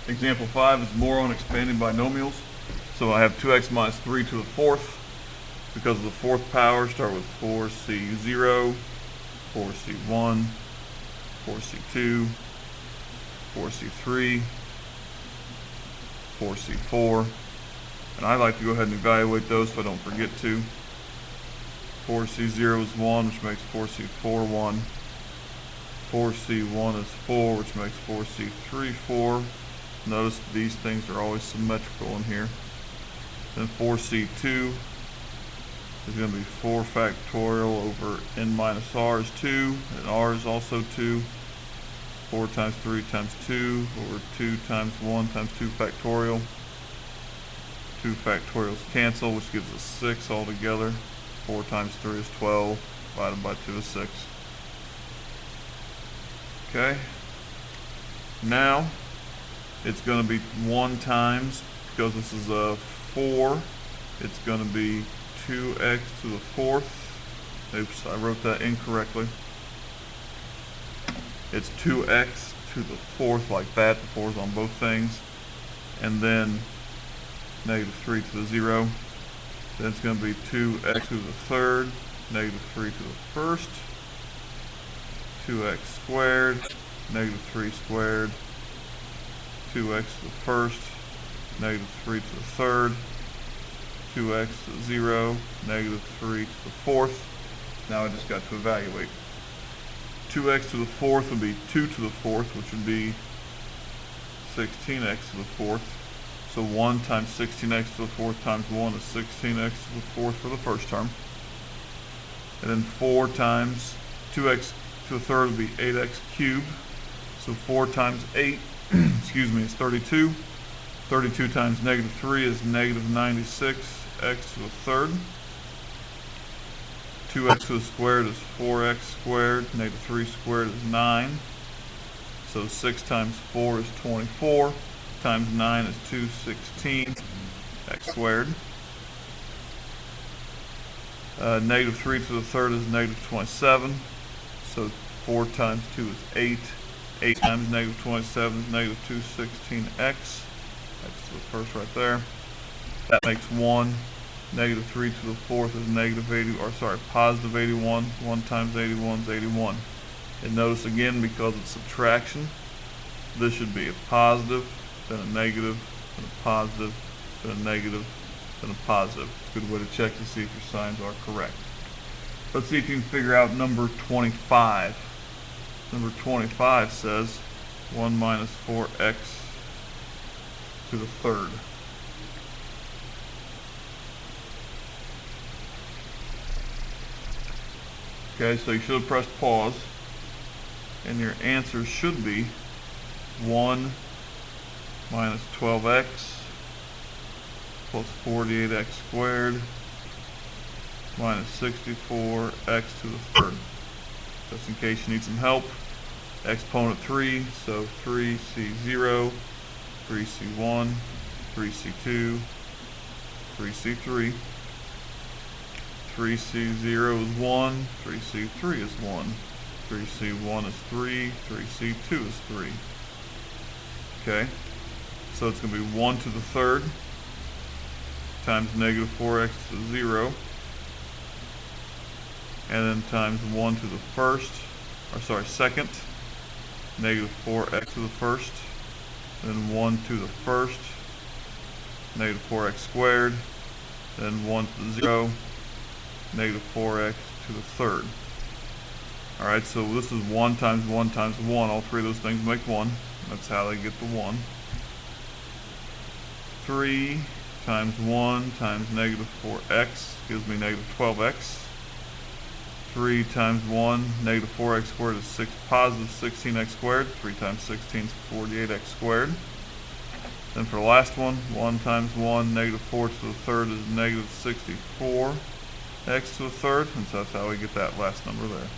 Example 5 is more on expanding binomials. So I have 2x minus 3 to the fourth. Because of the fourth power, start with 4c0, 4c1, 4c2, 4c3, 4c4. And I like to go ahead and evaluate those so I don't forget to. 4c0 is 1, which makes 4c4 1. 4c1 is 4, which makes 4c3 4. Notice these things are always symmetrical in here. Then 4c2 is going to be 4 factorial over n minus r is 2, and r is also 2. 4 times 3 times 2 over 2 times 1 times 2 factorial. 2 factorials cancel, which gives us 6 altogether. 4 times 3 is 12, divided by 2 is 6. Okay. Now, it's going to be 1 times, because this is a 4, it's going to be 2x to the fourth. Oops, I wrote that incorrectly. It's 2x to the fourth like that. The 4 is on both things. And then negative 3 to the 0. Then it's going to be 2x to the third, negative 3 to the first, 2x squared, negative 3 squared, 2x to the first, negative 3 to the third, 2x to the 0, negative 3 to the fourth. Now I just got to evaluate. 2x to the fourth would be 2 to the fourth, which would be 16x to the fourth. So 1 times 16x to the fourth times 1 is 16x to the fourth for the first term. And then 4 times 2x to the third would be 8x cubed. So 4 times 8, excuse me, is 32. 32 times negative 3 is negative 96x to the third. 2x to the squared is 4x squared. Negative 3 squared is 9. So 6 times 4 is 24. Times 9 is 216 x squared. Negative 3 to the third is negative 27. So 4 times 2 is 8. 8 times negative 27 is negative 216x. That's the first right there. That makes 1. Negative 3 to the fourth is negative 80, or sorry, positive 81. 1 times 81 is 81. And notice again, because it's subtraction, this should be a positive, then a negative, then a positive, then a negative, then a positive. Good way to check to see if your signs are correct. Let's see if you can figure out number 25. Number 25 says 1 minus 4x to the third. Okay, so you should have pressed pause, and your answer should be 1 minus 12x plus 48x squared minus 64x to the third. Just in case you need some help. Exponent 3, so 3c0, 3c1, 3c2, 3c3. 3c0 is 1, 3c3 is 1, 3c1 is 3, 3c2 is 3. Okay, so it's going to be 1 to the third times negative 4x to the 0, and then times 1 to the first, or sorry, second, negative 4x to the first, then 1 to the first, negative 4x squared, then 1 to the 0, negative 4x to the third. Alright, so this is 1 times 1 times 1. All three of those things make 1. That's how they get the 1. 3 times 1 times negative 4x gives me negative 12x. 3 times 1, negative 4x squared is positive 16x squared. 3 times 16 is 48x squared. Then for the last one, 1 times 1, negative 4 to the third is negative 64x to the third, and so that's how we get that last number there.